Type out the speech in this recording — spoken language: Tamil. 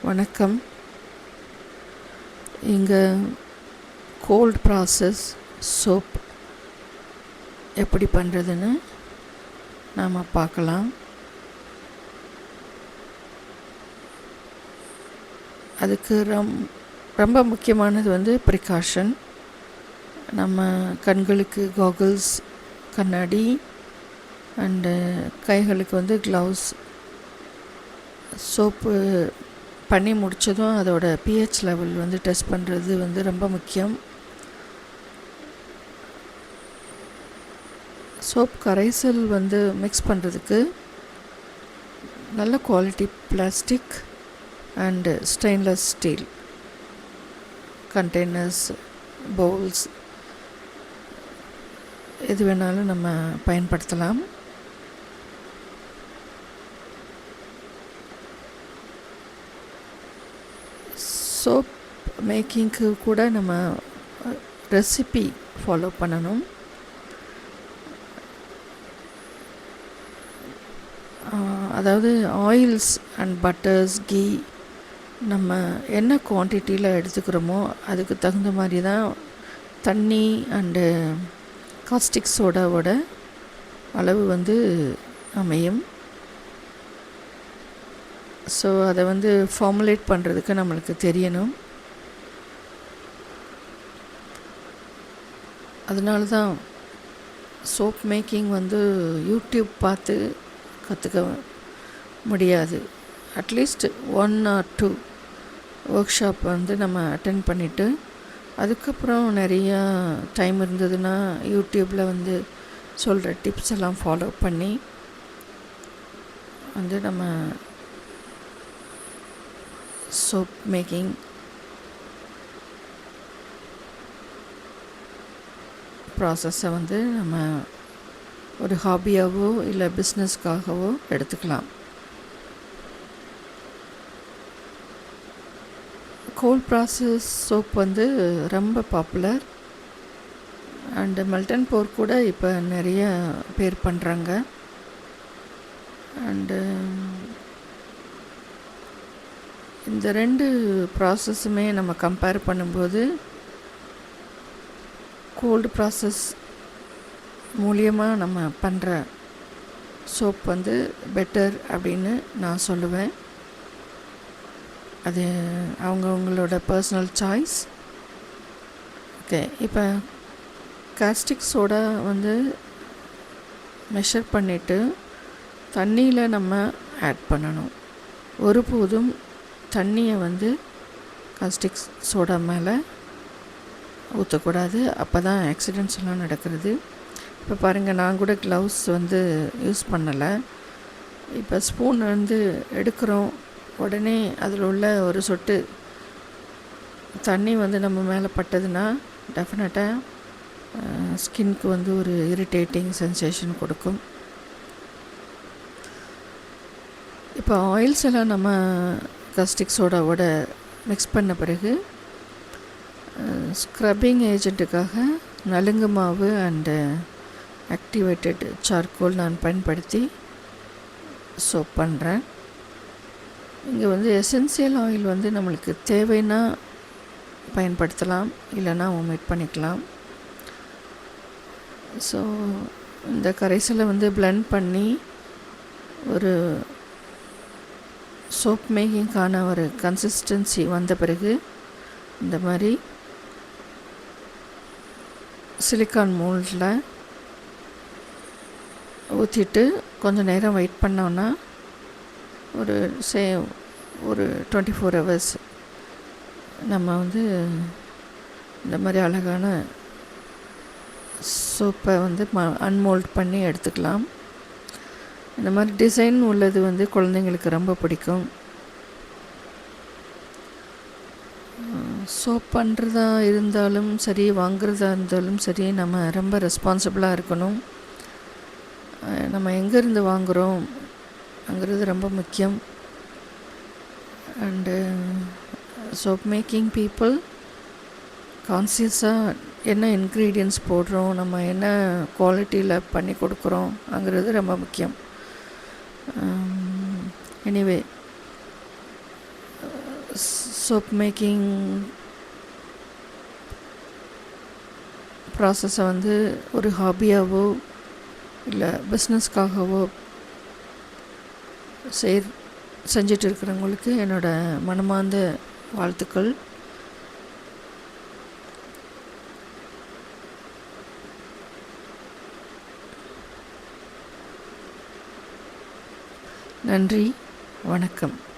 வணக்கம். இங்கே கோல்ட் ப்ராசஸ் சோப் எப்படி பண்ணுறதுன்னு நாம் பார்க்கலாம். அதுக்கு ரொம்ப முக்கியமானது ப்ரிகாஷன். நம்ம கண்களுக்கு காகுல்ஸ், கண்ணாடி, அண்டு கைகளுக்கு க்ளவுஸ். சோப்பு பண்ணி முடித்ததும் அதோட pH லெவல் டெஸ்ட் பண்ணுறது ரொம்ப முக்கியம். சோப் கரைசல் மிக்ஸ் பண்ணுறதுக்கு நல்ல quality plastic and stainless steel containers, bowls எது வேணாலும் நம்ம பயன்படுத்தலாம். சோப் மேக்கிங்க்கு கூட நம்ம ரெசிபி ஃபாலோ பண்ணணும். அதாவது ஆயில்ஸ் அண்ட் பட்டர்ஸ், கீ நம்ம என்ன குவான்டிட்டியில் எடுத்துக்கிறோமோ அதுக்கு தகுந்த மாதிரி தான் தண்ணி அண்டு காஸ்டிக் சோடாவோட அளவு அமையும். ஸோ அதை ஃபார்முலேட் பண்ணுறதுக்கு நம்மளுக்கு தெரியணும். அதனால தான் சோப் மேக்கிங் யூடியூப் பார்த்து கற்றுக்க முடியாது. அட்லீஸ்ட் 1 or 2 ஒர்க் ஷாப் நம்ம அட்டெண்ட் பண்ணிவிட்டு அதுக்கப்புறம் நிறையா டைம் இருந்ததுன்னா யூடியூப்பில் சொல்கிற டிப்ஸ் எல்லாம் ஃபாலோ பண்ணி நம்ம சோப் மேக்கிங் ப்ராசஸை நம்ம ஒரு ஹாபியாகவோ இல்லை பிஸ்னஸ்க்காகவோ எடுத்துக்கலாம். கோல்ட் ப்ராசஸ் சோப் ரொம்ப பாப்புலர். அண்டு மெல்டன் போர் கூட இப்போ நிறைய பேர் பண்ணுறாங்க. அண்டு இந்த 2 ப்ராசஸுமே நம்ம கம்பேர் பண்ணும்போது கோல்டு ப்ராசஸ் மூலியமாக நம்ம பண்ணுற சோப் பெட்டர் அப்படின்னு நான் சொல்லுவேன். அது அவங்களோட பர்சனல் சாய்ஸ். ஓகே, இப்போ காஸ்டிக் சோடா மெஷர் பண்ணிவிட்டு தண்ணியில் நம்ம ஆட் பண்ணணும். ஒருபோதும் தண்ணியை காஸ்டிக் சோடா மேலே ஊற்றக்கூடாது. அப்போ தான் ஆக்சிடெண்ட்ஸ் எல்லாம் நடக்கிறது. இப்போ பாருங்கள், நான் கூட க்ளவுஸ் யூஸ் பண்ணலை. இப்போ ஸ்பூன் எடுக்கிறோம், உடனே அதில் உள்ள ஒரு சொட்டு தண்ணி நம்ம மேலே பட்டதுன்னா டெஃபினட்டாக ஸ்கின்க்கு ஒரு இரிட்டேட்டிங் சென்சேஷன் கொடுக்கும். இப்போ ஆயில்ஸ் எல்லாம் நம்ம காஸ்டிக் சோடாவோட மிக்ஸ் பண்ண பிறகு ஸ்க்ரப்பிங் ஏஜெண்ட்டுக்காக நலுங்கு மாவு அண்டு ஆக்டிவேட்டட் சார்கோல் நான் பயன்படுத்தி சோப் பண்ணுறேன். இங்கே எசென்சியல் ஆயில் நம்மளுக்கு தேவைன்னா பயன்படுத்தலாம், இல்லைன்னா ஒமிட் பண்ணிக்கலாம். ஸோ இந்த கரைசலை பிளெண்ட் பண்ணி ஒரு சோப் மேக்கிங்கான ஒரு கன்சிஸ்டன்சி வந்த பிறகு இந்த மாதிரி சிலிக்கான் மோல்டில் ஊற்றிட்டு கொஞ்சம் நேரம் வெயிட் பண்ணோன்னா ஒரு 24 hours நம்ம இந்த மாதிரி அழகான சோப்பை அன்மோல்ட் பண்ணி எடுத்துக்கலாம். இந்த மாதிரி டிசைன் உள்ளது குழந்தைங்களுக்கு ரொம்ப பிடிக்கும். சோப் பண்ணுறதா இருந்தாலும் சரி, வாங்குறதா இருந்தாலும் சரி, நம்ம ரொம்ப ரெஸ்பான்சிபிளாக இருக்கணும். நம்ம எங்கேருந்து வாங்குகிறோம் அங்கிறது ரொம்ப முக்கியம். அண்டு சோப் மேக்கிங் பீப்புள் கான்சியஸாக என்ன இன்க்ரீடியன்ட்ஸ் போடுறோம், நம்ம என்ன குவாலிட்டியில் பண்ணி கொடுக்குறோங்கிறது ரொம்ப முக்கியம். எனிவே சோப் மேக்கிங் ப்ராசஸை வந்து ஒரு ஹாபியாவோ இல்லை பிஸ்னஸ்க்காகவோ செஞ்சிட்டு இருக்கிறவங்களுக்கு என்னோடய மனமார்ந்த வாழ்த்துக்கள். நன்றி, வணக்கம்.